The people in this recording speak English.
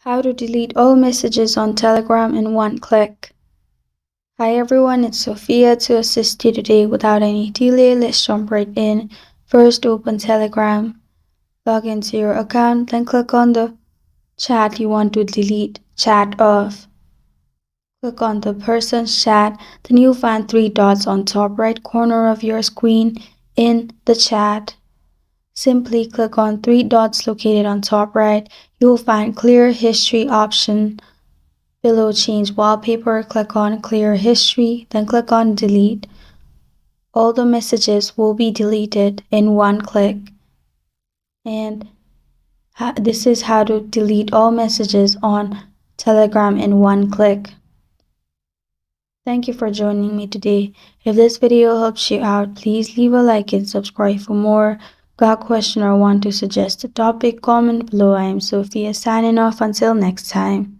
How to delete all messages on Telegram in one click. Hi everyone, it's Sophia to assist you today without any delay. Let's jump right in. First, open Telegram, log into your account, then click on the chat you want to delete, chat off. Click on the person's chat, then you'll find three dots on top right corner of your screen in the chat. Simply click on three dots located on top right. You will find clear history option. Below change wallpaper, click on clear history, then click on delete. All the messages will be deleted in one click. And this is how to delete all messages on Telegram in one click. Thank you for joining me today. If this video helps you out, please leave a like and subscribe for more. Got a question or want to suggest a topic? Comment below. I am Sophia signing off until next time.